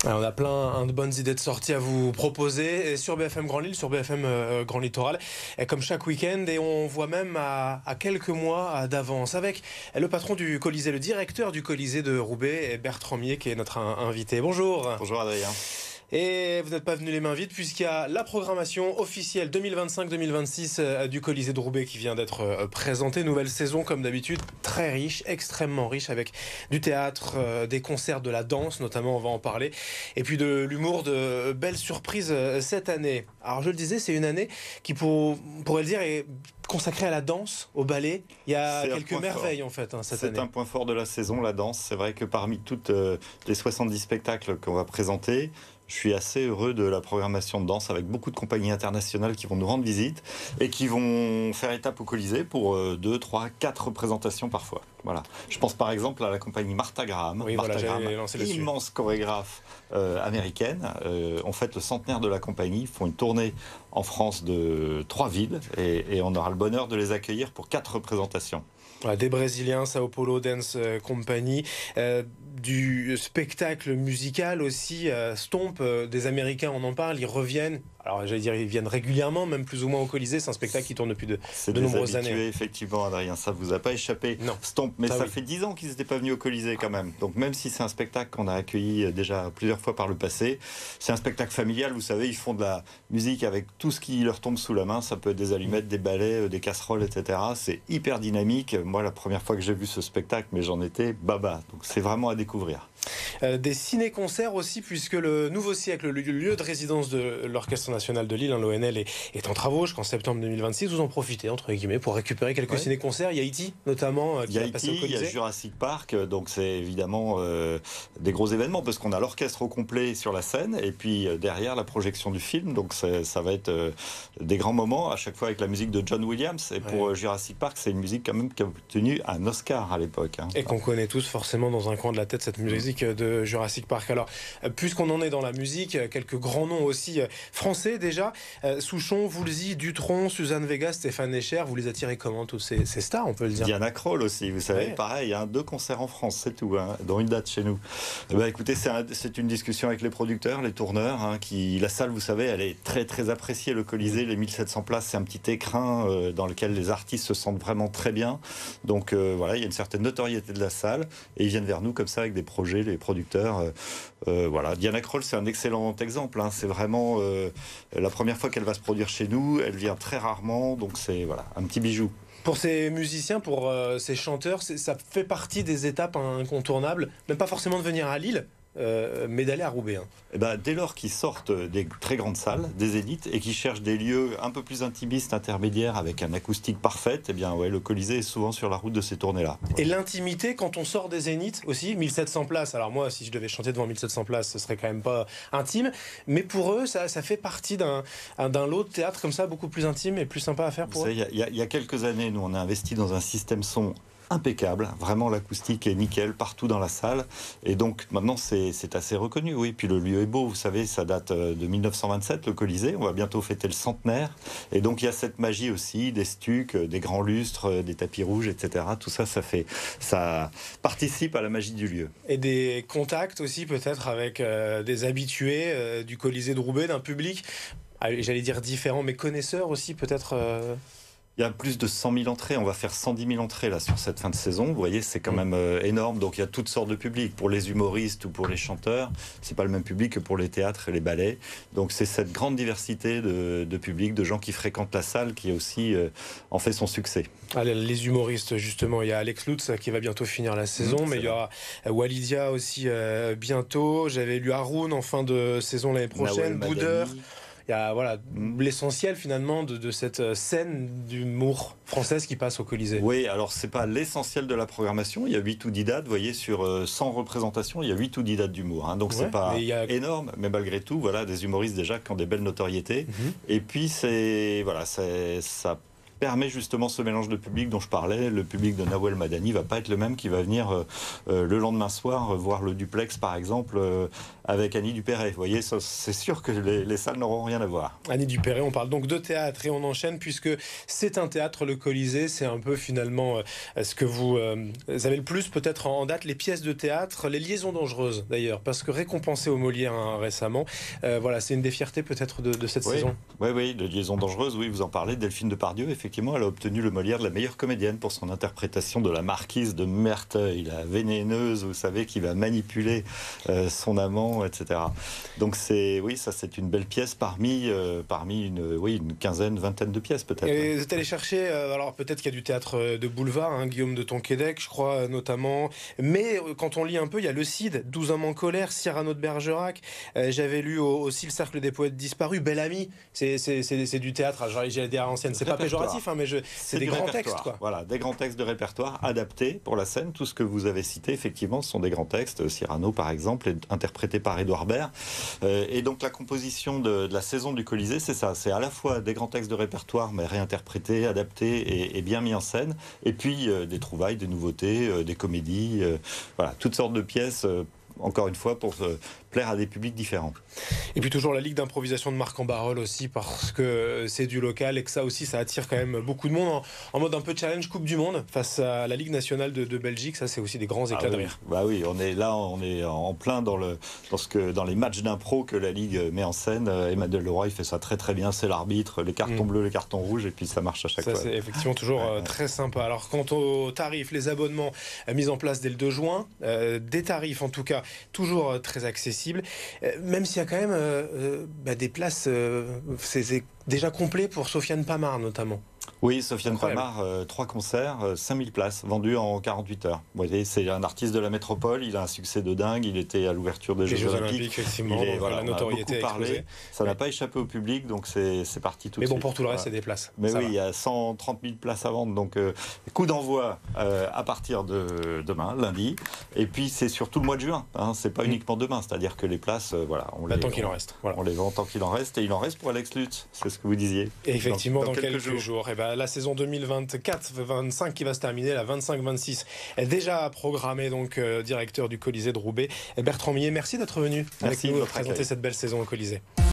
Alors, on a plein de bonnes idées de sortie à vous proposer et sur BFM Grand Lille, sur BFM Grand Littoral, et comme chaque week-end. Et on voit même à quelques mois d'avance avec le patron du Colisée, le directeur du Colisée de Roubaix, Bertrand Mier, qui est notre invité. Bonjour. Bonjour Adrien. Et vous n'êtes pas venu les mains vides puisqu'il y a la programmation officielle 2025-2026 du Colisée de Roubaix qui vient d'être présentée. Nouvelle saison comme d'habitude, très riche, extrêmement riche, avec du théâtre, des concerts, de la danse notamment, on va en parler. Et puis de l'humour, de belles surprises cette année. Alors je le disais, c'est une année qui pourrait le dire est consacrée à la danse, au ballet. Il y a quelques merveilles en fait cette année. C'est un point fort de la saison, la danse. C'est vrai que parmi toutes les 70 spectacles qu'on va présenter, je suis assez heureux de la programmation de danse avec beaucoup de compagnies internationales qui vont nous rendre visite et qui vont faire étape au Colisée pour 2, 3, 4 représentations parfois. Voilà. Je pense par exemple à la compagnie Martha Graham. Oui, Martha voilà, Graham, immense chorégraphe américaine. On fête le centenaire de la compagnie. Ils font une tournée en France de 3 villes et on aura le bonheur de les accueillir pour 4 représentations. Voilà, des Brésiliens, Sao Paulo Dance Company, du spectacle musical aussi, Stomp, des Américains, on en parle, ils reviennent. Alors j'allais dire, ils viennent régulièrement, même plus ou moins au Colisée. C'est un spectacle qui tourne depuis de nombreuses années. Effectivement, Adrien, ça vous a pas échappé. Non. Stomp, mais ça fait 10 ans qu'ils n'étaient pas venus au Colisée quand même. Donc même si c'est un spectacle qu'on a accueilli déjà plusieurs fois par le passé, c'est un spectacle familial. Vous savez, ils font de la musique avec tout ce qui leur tombe sous la main. Ça peut être des allumettes, des balais, des casseroles, etc. C'est hyper dynamique. Moi, la première fois que j'ai vu ce spectacle, mais j'en étais baba. Donc c'est vraiment à découvrir. Des ciné-concerts aussi, puisque le Nouveau Siècle, le lieu de résidence de l'Orchestre National de Lille, l'ONL, est en travaux jusqu'en septembre 2026. Vous en profitez, entre guillemets, pour récupérer quelques ciné-concerts. Il y a E.T. notamment, qui va passer au Colisée. Il y a Jurassic Park, donc c'est évidemment des gros événements, parce qu'on a l'orchestre au complet sur la scène, et puis derrière la projection du film, donc ça va être des grands moments, à chaque fois avec la musique de John Williams. Et pour Jurassic Park, c'est une musique quand même qui a obtenu un Oscar à l'époque. Et qu'on connaît tous forcément dans un coin de la tête, cette musique de Jurassic Park. Alors, puisqu'on en est dans la musique, quelques grands noms aussi français déjà. Souchon, Woolsey, Dutronc, Suzanne Vega, Stéphane Escher, vous les attirez comment, tous ces stars, on peut le dire? Diana Krall aussi, vous savez, pareil, 2 concerts en France, c'est tout, dont une date chez nous. Écoutez, c'est une discussion avec les producteurs, les tourneurs, la salle, vous savez, elle est très très appréciée, le Colisée, les 1700 places, c'est un petit écrin dans lequel les artistes se sentent vraiment très bien. Donc voilà, il y a une certaine notoriété de la salle, et ils viennent vers nous comme ça avec des projets, les producteurs. Voilà. Diana Krall, c'est un excellent exemple. C'est vraiment la première fois qu'elle va se produire chez nous. Elle vient très rarement, donc c'est un petit bijou. Pour ces musiciens, pour ces chanteurs, ça fait partie des étapes incontournables, même pas forcément de venir à Lille, mais d'aller à Roubaix. Dès lors qu'ils sortent des très grandes salles, des zéniths, et qu'ils cherchent des lieux un peu plus intimistes, intermédiaires, avec un acoustique parfaite, le Colisée est souvent sur la route de ces tournées-là. Et l'intimité, quand on sort des zéniths aussi, 1700 places. Alors moi, si je devais chanter devant 1700 places, ce serait quand même pas intime. Mais pour eux, ça fait partie d'un lot de théâtre comme ça, beaucoup plus intime et plus sympa à faire pour eux. Il y a quelques années, nous, on a investi dans un système son impeccable, vraiment l'acoustique est nickel partout dans la salle, et donc maintenant c'est assez reconnu, oui, puis le lieu est beau, vous savez, ça date de 1927, le Colisée, on va bientôt fêter le centenaire, et donc il y a cette magie aussi, des stucs, des grands lustres, des tapis rouges, etc., tout ça, ça participe à la magie du lieu. Et des contacts aussi peut-être avec des habitués du Colisée de Roubaix, d'un public, j'allais dire différent, mais connaisseurs aussi peut-être Il y a plus de 100 000 entrées, on va faire 110 000 entrées là, sur cette fin de saison. Vous voyez, c'est quand même énorme. Donc il y a toutes sortes de publics. Pour les humoristes ou pour les chanteurs, c'est pas le même public que pour les théâtres et les ballets. Donc c'est cette grande diversité de publics, de gens qui fréquentent la salle qui aussi en fait son succès. Les humoristes, justement, il y a Alex Lutz qui va bientôt finir la saison, mais il y aura Walidia aussi bientôt. J'avais lu Haroun en fin de saison l'année prochaine, Boudeur. Il y a l'essentiel finalement de cette scène d'humour française qui passe au Colisée. Oui, alors c'est pas l'essentiel de la programmation. Il y a 8 ou 10 dates, vous voyez, sur 100 représentations, il y a 8 ou 10 dates d'humour. Donc c'est pas énorme, mais malgré tout, des humoristes déjà qui ont des belles notoriétés. Et puis ça permet justement ce mélange de public dont je parlais. Le public de Nawel Madani va pas être le même qui va venir le lendemain soir voir le duplex par exemple avec Annie Dupéret. Vous voyez, c'est sûr que les salles n'auront rien à voir. Annie Dupéret, on parle donc de théâtre et on enchaîne puisque c'est un théâtre, le Colisée, c'est un peu finalement ce que vous avez le plus peut-être en date, les pièces de théâtre, les liaisons dangereuses d'ailleurs, parce que récompensées au Molière récemment, voilà, c'est une des fiertés peut-être de cette saison. Oui, de liaisons dangereuses, oui, vous en parlez. Delphine Depardieu, effectivement, elle a obtenu le Molière de la meilleure comédienne pour son interprétation de la marquise de Merteuil, la vénéneuse, vous savez, qui va manipuler son amant, etc. Donc c'est une belle pièce parmi une quinzaine, vingtaine de pièces peut-être. Et vous êtes allé chercher, alors peut-être qu'il y a du théâtre de boulevard, Guillaume de Tonquédec, je crois notamment, mais quand on lit un peu, il y a Le Cid, 12 hommes en colère, Cyrano de Bergerac, j'avais lu aussi Le Cercle des poètes disparus, Bel Ami, c'est du théâtre, j'allais dire à l'ancienne, c'est pas péjoratif, mais c'est des grands textes, quoi. Voilà, des grands textes de répertoire adaptés pour la scène. Tout ce que vous avez cité, effectivement, ce sont des grands textes. Cyrano, par exemple, est interprété par Édouard Baird. Et donc la composition de la saison du Colisée, c'est ça. C'est à la fois des grands textes de répertoire, mais réinterprétés, adaptés et bien mis en scène. Et puis des trouvailles, des nouveautés, des comédies, voilà, toutes sortes de pièces. Encore une fois, pour plaire à des publics différents. Et puis toujours la Ligue d'improvisation de Marc en Barœul aussi, parce que c'est du local et que ça aussi, ça attire quand même beaucoup de monde en mode un peu challenge Coupe du Monde face à la Ligue nationale de Belgique. Ça, c'est aussi des grands éclats de rire. Bah oui, on est en plein dans les matchs d'impro que la Ligue met en scène. Emmanuel Leroy, il fait ça très très bien. C'est l'arbitre, les cartons bleus, les cartons rouges, et puis ça marche à chaque fois. Ça, c'est effectivement toujours très sympa. Alors, quant aux tarifs, les abonnements mis en place dès le 2 juin, des tarifs en tout cas toujours très accessibles, même s'il y a quand même des places, c'est déjà complet pour Sofiane Pamar notamment. Oui, Sofiane Pamar, 3 concerts, 5000 places vendues en 48 heures. Vous voyez, c'est un artiste de la métropole, il a un succès de dingue, il était à l'ouverture des Jeux Olympiques. Effectivement, la notoriété a parlé. Ça n'a pas échappé au public, donc c'est parti tout de suite. Mais bon, pour tout le reste, c'est des places. Mais oui, il y a 130 000 places à vendre, donc coup d'envoi à partir de demain, lundi. Et puis c'est surtout le mois de juin, c'est pas uniquement demain, c'est-à-dire que les places, on les vend tant qu'il en reste, et il en reste pour Alex Lutz, c'est ce que vous disiez. Et effectivement, dans quelques jours. La saison 2024-25 qui va se terminer, la 25-26, est déjà programmée, donc directeur du Colisée de Roubaix. Bertrand Millet, merci d'être venu avec nous présenter cette belle saison au Colisée.